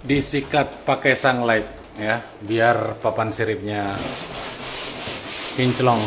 disikat pakai sunlight ya, biar papan siripnya kinclong.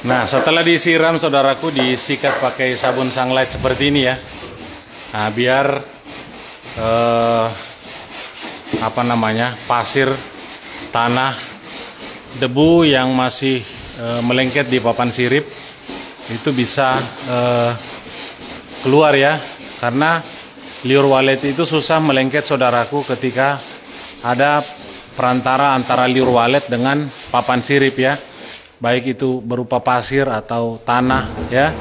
Nah, setelah disiram, saudaraku, disikat pakai sabun sunlight seperti ini ya. Nah, biar pasir, tanah, debu yang masih melengket di papan sirip itu bisa keluar ya, karena liur walet itu susah melengket saudaraku ketika ada perantara antara liur walet dengan papan sirip ya, baik itu berupa pasir atau tanah ya.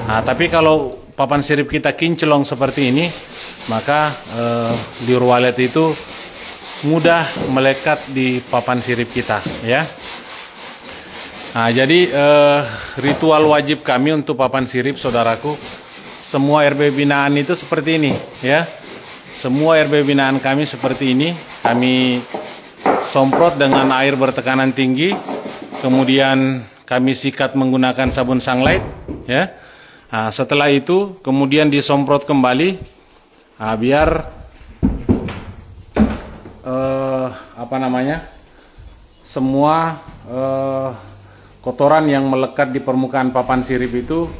Nah, tapi kalau papan sirip kita kinclong seperti ini, maka liur walet itu mudah melekat di papan sirip kita ya. Nah, jadi ritual wajib kami untuk papan sirip saudaraku, semua RB binaan itu seperti ini ya. Semua RB binaan kami seperti ini, kami semprot dengan air bertekanan tinggi, kemudian kami sikat menggunakan sabun sunlight ya. Nah, setelah itu kemudian disemprot kembali, nah, biar semua kotoran yang melekat di permukaan papan sirip itu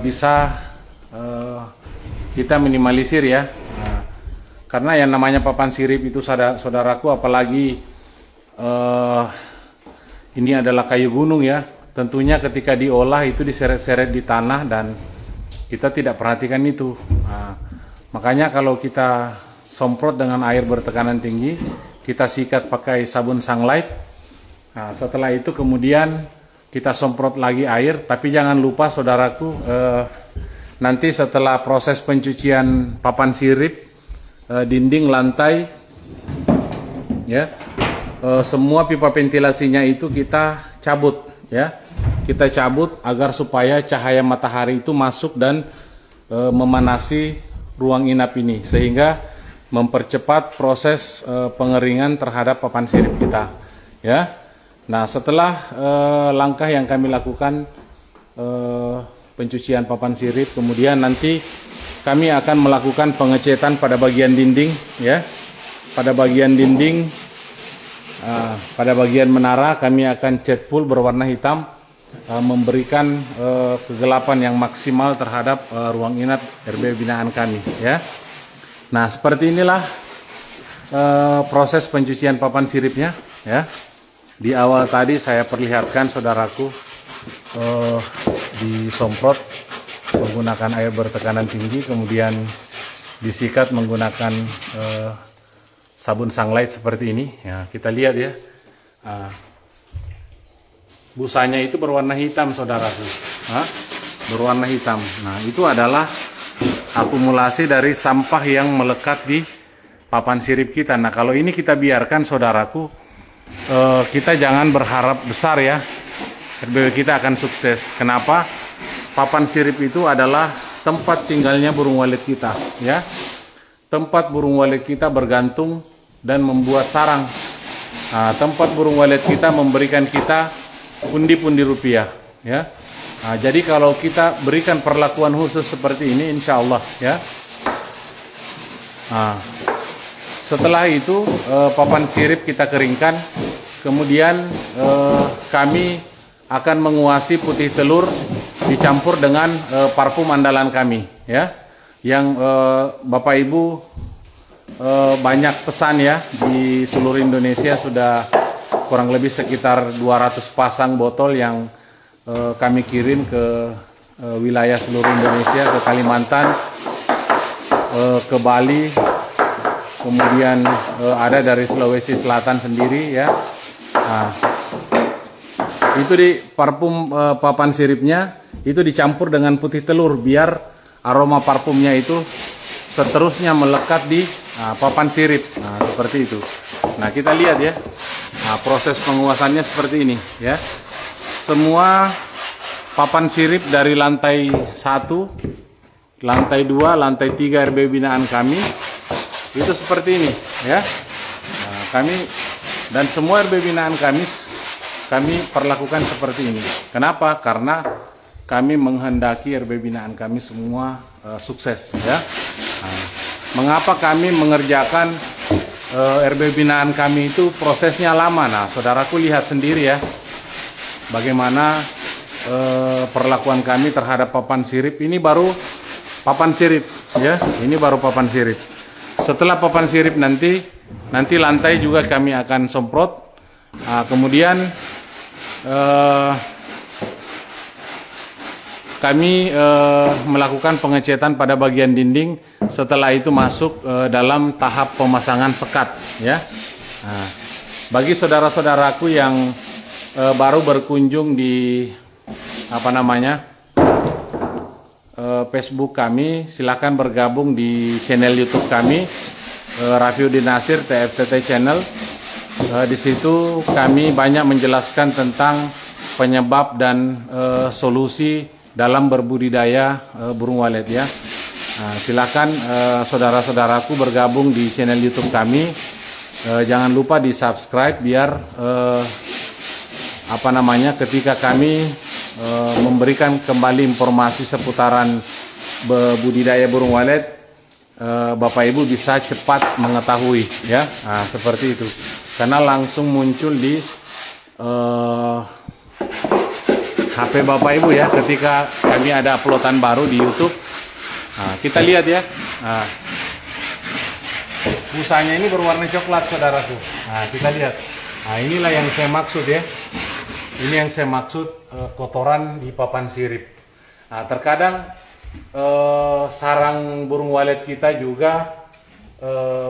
bisa kita minimalisir ya. Nah, karena yang namanya papan sirip itu saudaraku, apalagi ini adalah kayu gunung ya, tentunya ketika diolah itu diseret-seret di tanah dan kita tidak perhatikan itu. Nah, makanya kalau kita semprot dengan air bertekanan tinggi, kita sikat pakai sabun sunlight. Nah, setelah itu kemudian kita semprot lagi air, tapi jangan lupa saudaraku, nanti setelah proses pencucian papan sirip, dinding, lantai, ya, semua pipa ventilasinya itu kita cabut, ya, kita cabut agar supaya cahaya matahari itu masuk dan memanasi ruang inap ini, sehingga mempercepat proses pengeringan terhadap papan sirip kita, ya. Nah, setelah langkah yang kami lakukan, pencucian papan sirip, kemudian nanti kami akan melakukan pengecetan pada bagian dinding, ya. Pada bagian dinding, pada bagian menara kami akan cat full berwarna hitam, memberikan kegelapan yang maksimal terhadap ruang inap RB binaan kami, ya. Nah, seperti inilah proses pencucian papan siripnya, ya. Di awal tadi saya perlihatkan saudaraku, disemprot menggunakan air bertekanan tinggi, kemudian disikat menggunakan sabun sunlight seperti ini. Ya, kita lihat ya, busanya itu berwarna hitam saudaraku, berwarna hitam. Nah, itu adalah akumulasi dari sampah yang melekat di papan sirip kita. Nah, kalau ini kita biarkan saudaraku, kita jangan berharap besar ya, RBW kita akan sukses. Kenapa? Papan sirip itu adalah tempat tinggalnya burung walet kita, ya. Tempat burung walet kita bergantung dan membuat sarang. Nah, tempat burung walet kita memberikan kita pundi-pundi rupiah, ya. Nah, jadi kalau kita berikan perlakuan khusus seperti ini, insya Allah, ya. Nah, setelah itu papan sirip kita keringkan, kemudian kami akan menguasi putih telur dicampur dengan parfum andalan kami, ya. Yang Bapak Ibu banyak pesan ya, di seluruh Indonesia sudah kurang lebih sekitar 200 pasang botol yang kami kirim ke wilayah seluruh Indonesia, ke Kalimantan, ke Bali, kemudian ada dari Sulawesi Selatan sendiri ya. Nah, itu di parfum papan siripnya itu dicampur dengan putih telur biar aroma parfumnya itu seterusnya melekat di papan sirip. Nah, seperti itu. Nah, kita lihat ya. Nah, proses penguasannya seperti ini ya. Semua papan sirip dari lantai 1, lantai 2, lantai 3 RB binaan kami itu seperti ini ya. Nah, kami dan semua RB binaan kami perlakukan seperti ini. Kenapa? Karena kami menghendaki RB binaan kami semua sukses ya. Nah, mengapa kami mengerjakan RB binaan kami itu prosesnya lama? Nah, saudaraku lihat sendiri ya, bagaimana perlakuan kami terhadap papan sirip. Ini baru papan sirip ya, ini baru papan sirip. Setelah papan sirip nanti lantai juga kami akan semprot. Nah, kemudian kami melakukan pengecetan pada bagian dinding. Setelah itu masuk dalam tahap pemasangan sekat, ya. Nah, bagi saudara-saudaraku yang baru berkunjung di Facebook kami, silakan bergabung di channel YouTube kami, Rafiuddin Nasir TFTT Channel. Di situ kami banyak menjelaskan tentang penyebab dan solusi dalam berbudidaya burung walet, ya. Nah, silakan saudara-saudaraku bergabung di channel YouTube kami. Jangan lupa di subscribe biar ketika kami memberikan kembali informasi seputaran budidaya burung walet, Bapak Ibu bisa cepat mengetahui, ya. Nah, seperti itu. Karena langsung muncul di HP Bapak Ibu, ya, ketika kami ada uploadan baru di YouTube. Nah, kita lihat, ya. Nah, busanya ini berwarna coklat, saudaraku. Nah, kita lihat. Nah, inilah yang saya maksud, ya. Ini yang saya maksud kotoran di papan sirip. Nah, terkadang sarang burung walet kita juga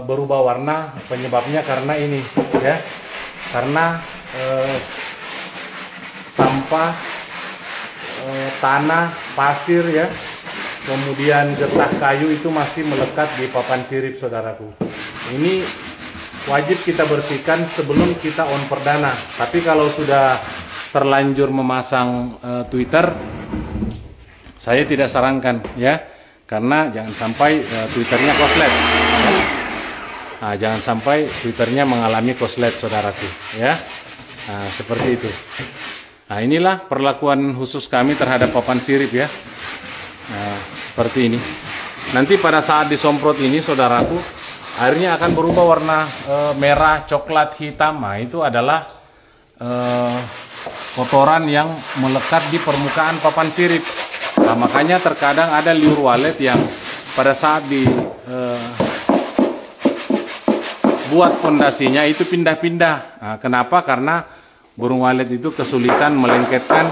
berubah warna. Penyebabnya karena ini, ya. Karena sampah, tanah, pasir, ya, kemudian getah kayu itu masih melekat di papan sirip, saudaraku. Ini wajib kita bersihkan sebelum kita on perdana. Tapi kalau sudah terlanjur memasang Twitter, saya tidak sarankan, ya, karena jangan sampai Twitternya koslet, ya. Nah, jangan sampai Twitternya mengalami koslet, saudaraku, ya. Nah, seperti itu. Nah, inilah perlakuan khusus kami terhadap papan sirip, ya. Nah, seperti ini. Nanti pada saat disemprot ini, saudaraku, airnya akan berubah warna merah, coklat, hitam. Nah, itu adalah kotoran yang melekat di permukaan papan sirip. Nah, makanya terkadang ada liur walet yang pada saat buat fondasinya itu pindah-pindah. Nah, kenapa? Karena burung walet itu kesulitan melengketkan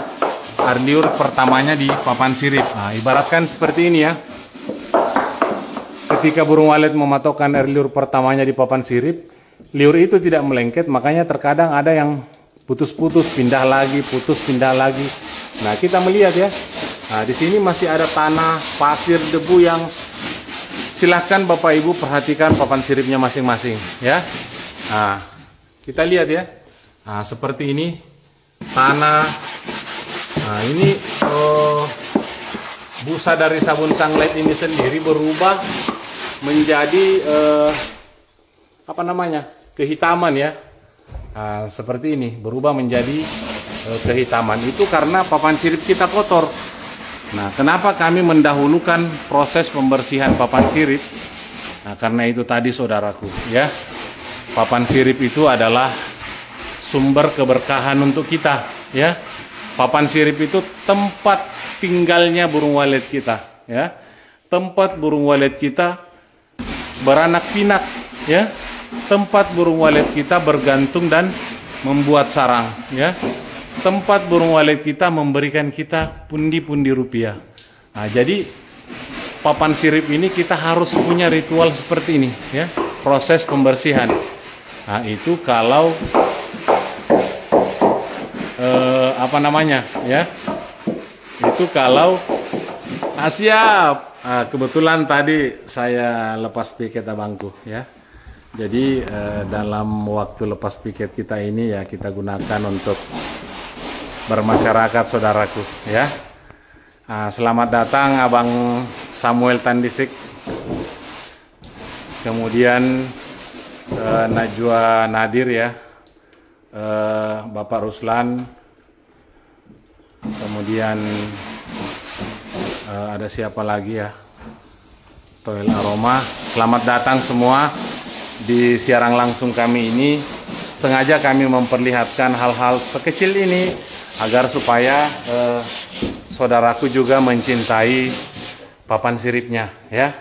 air liur pertamanya di papan sirip. Nah, ibaratkan seperti ini, ya. Ketika burung walet mematokkan air liur pertamanya di papan sirip, liur itu tidak melengket, makanya terkadang ada yang putus-putus, pindah lagi, putus, pindah lagi. Nah, kita melihat, ya. Nah, di sini masih ada tanah, pasir, debu yang silahkan Bapak Ibu perhatikan papan siripnya masing-masing, ya. Nah, kita lihat, ya. Nah, seperti ini tanah. Nah, ini busa dari sabun sunlight ini sendiri berubah menjadi kehitaman, ya. Nah, seperti ini berubah menjadi kehitaman. Itu karena papan sirip kita kotor. Nah, kenapa kami mendahulukan proses pembersihan papan sirip? Nah, karena itu tadi, saudaraku, ya. Papan sirip itu adalah sumber keberkahan untuk kita, ya. Papan sirip itu tempat tinggalnya burung walet kita, ya. Tempat burung walet kita beranak pinak, ya. Tempat burung walet kita bergantung dan membuat sarang, ya. Tempat burung walet kita memberikan kita pundi-pundi rupiah. Nah, jadi papan sirip ini kita harus punya ritual seperti ini, ya. Proses pembersihan. Nah, itu kalau ya, itu kalau siap. Nah, kebetulan tadi saya lepas piket abangku, ya. Jadi dalam waktu lepas piket kita ini, ya, kita gunakan untuk bermasyarakat, saudaraku, ya. Nah, selamat datang Abang Samuel Tandisik, kemudian Najwa Nadir, ya, Bapak Ruslan, kemudian ada siapa lagi, ya, Toel Aroma. Selamat datang semua di siaran langsung kami ini. Sengaja kami memperlihatkan hal-hal sekecil ini agar supaya saudaraku juga mencintai papan siripnya, ya.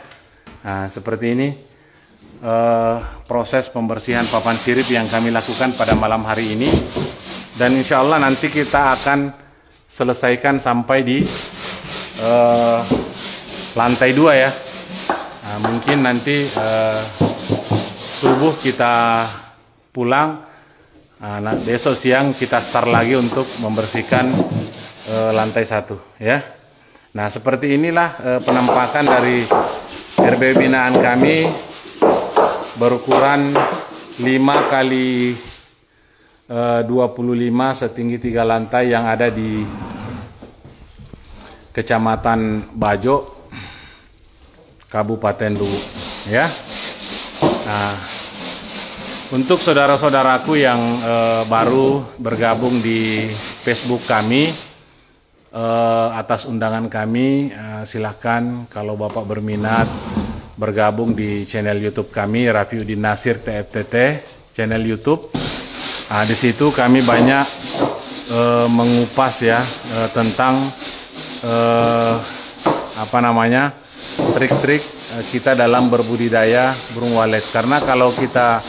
Nah, seperti ini proses pembersihan papan sirip yang kami lakukan pada malam hari ini. dan insya Allah nanti kita akan selesaikan sampai di lantai 2 ya. Nah, mungkin nanti subuh kita pulang, nah, besok siang kita start lagi untuk membersihkan lantai 1 ya. Nah, seperti inilah penampakan dari RBW binaan kami berukuran 5 kali 25 setinggi 3 lantai yang ada di Kecamatan Bajo, Kabupaten Luwu ya. Nah, untuk saudara-saudaraku yang baru bergabung di Facebook kami, atas undangan kami, silahkan kalau Bapak berminat bergabung di channel YouTube kami, Rafiuddin Nasir TFTT, channel YouTube. Nah, di situ kami banyak mengupas ya tentang trik-trik kita dalam berbudidaya burung walet. Karena kalau kita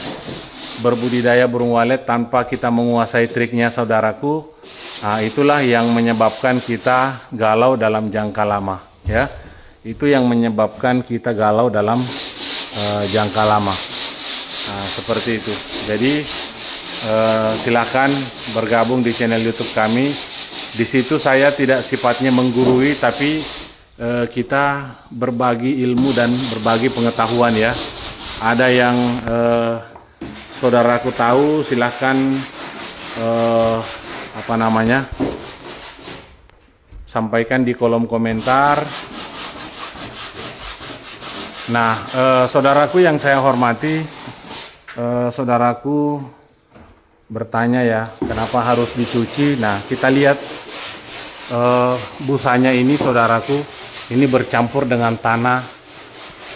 berbudidaya burung walet tanpa kita menguasai triknya, saudaraku, nah, itulah yang menyebabkan kita galau dalam jangka lama ya. Itu yang menyebabkan kita galau dalam jangka lama. Nah, seperti itu. Jadi silakan bergabung di channel YouTube kami. Di situ saya tidak sifatnya menggurui, tapi kita berbagi ilmu dan berbagi pengetahuan ya. Ada yang saudaraku tahu, silahkan sampaikan di kolom komentar. Nah, saudaraku yang saya hormati, saudaraku bertanya ya, kenapa harus dicuci? Nah, kita lihat busanya ini, saudaraku, ini bercampur dengan tanah,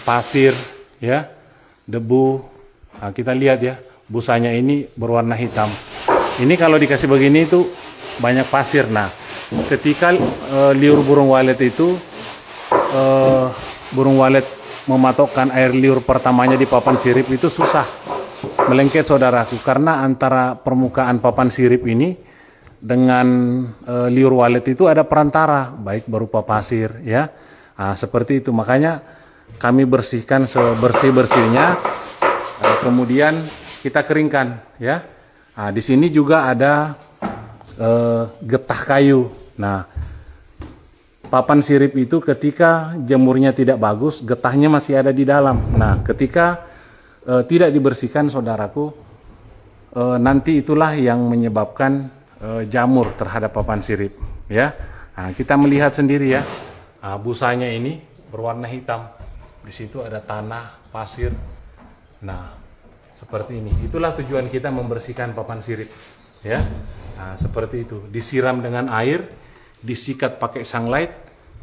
pasir, ya, debu. Nah, kita lihat ya, busanya ini berwarna hitam. Ini kalau dikasih begini itu banyak pasir. Nah, ketika liur burung walet itu, burung walet mematokkan air liur pertamanya di papan sirip itu susah melengket, saudaraku, karena antara permukaan papan sirip ini dengan liur walet itu ada perantara, baik berupa pasir ya. Nah, seperti itu, makanya kami bersihkan sebersih-bersihnya, kemudian kita keringkan ya. Nah, di sini juga ada getah kayu. Nah, papan sirip itu ketika jemurnya tidak bagus, getahnya masih ada di dalam. Nah, ketika tidak dibersihkan, saudaraku, nanti itulah yang menyebabkan jamur terhadap papan sirip ya. Nah, kita melihat sendiri ya, nah, busanya ini berwarna hitam, di situ ada tanah, pasir. Nah, seperti ini. Itulah tujuan kita membersihkan papan sirip ya. Nah, seperti itu, disiram dengan air, disikat pakai sunlight,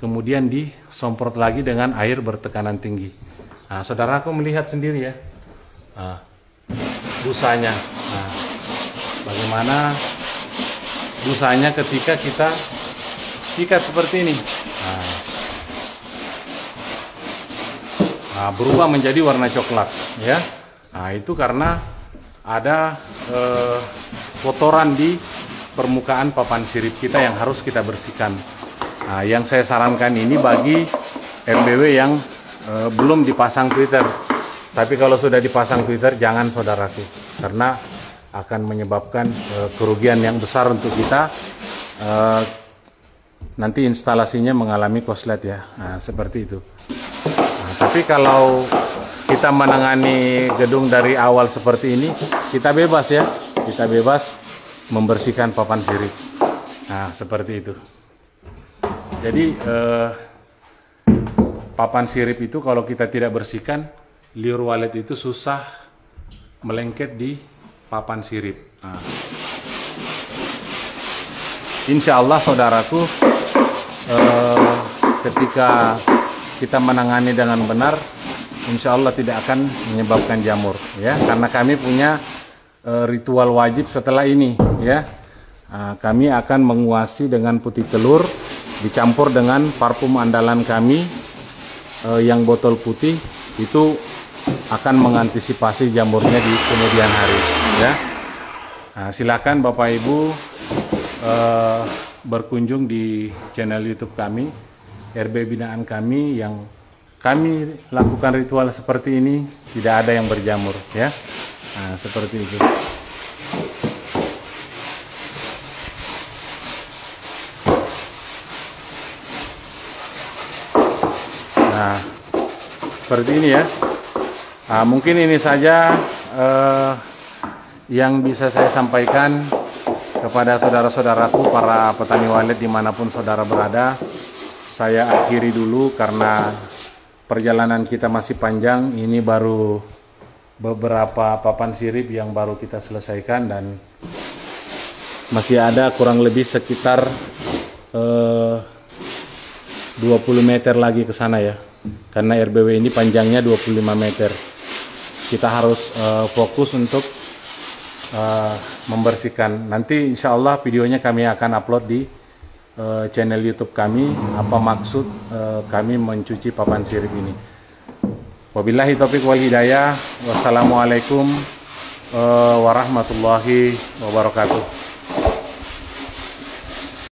kemudian disemprot lagi dengan air bertekanan tinggi. Nah, saudaraku melihat sendiri ya, nah, busanya. Nah, bagaimana busanya ketika kita sikat seperti ini. Nah, berubah menjadi warna coklat ya. Nah, itu karena ada kotoran di permukaan papan sirip kita yang harus kita bersihkan. Nah, yang saya sarankan ini bagi RBW yang belum dipasang Twitter. Tapi kalau sudah dipasang Twitter, jangan, saudaraku, karena akan menyebabkan kerugian yang besar untuk kita. Nanti instalasinya mengalami korslet ya. Nah, seperti itu. Nah, tapi kalau kita menangani gedung dari awal seperti ini, kita bebas ya. Kita bebas membersihkan papan sirip. Nah, seperti itu. Jadi papan sirip itu kalau kita tidak bersihkan, liur walet itu susah melengket di papan sirip. Nah, insya Allah, saudaraku, ketika kita menangani dengan benar, insya Allah tidak akan menyebabkan jamur ya. Karena kami punya ritual wajib setelah ini ya. Nah, kami akan menguasi dengan putih telur dicampur dengan parfum andalan kami yang botol putih. Itu akan mengantisipasi jamurnya di kemudian hari ya. Nah, silakan Bapak Ibu berkunjung di channel YouTube kami, RB Binaan kami, yang kami lakukan ritual seperti ini, tidak ada yang berjamur ya. Nah, seperti itu. Nah, seperti ini ya. Nah, mungkin ini saja yang bisa saya sampaikan kepada saudara-saudaraku para petani walet dimanapun saudara berada. Saya akhiri dulu karena perjalanan kita masih panjang. Ini baru beberapa papan sirip yang baru kita selesaikan dan masih ada kurang lebih sekitar 20 meter lagi ke sana ya. Karena RBW ini panjangnya 25 meter. Kita harus fokus untuk membersihkan. Nanti insya Allah videonya kami akan upload di channel YouTube kami, apa maksud kami mencuci papan sirip ini. Wabillahi taufiq wal hidayah. Wassalamualaikum warahmatullahi wabarakatuh.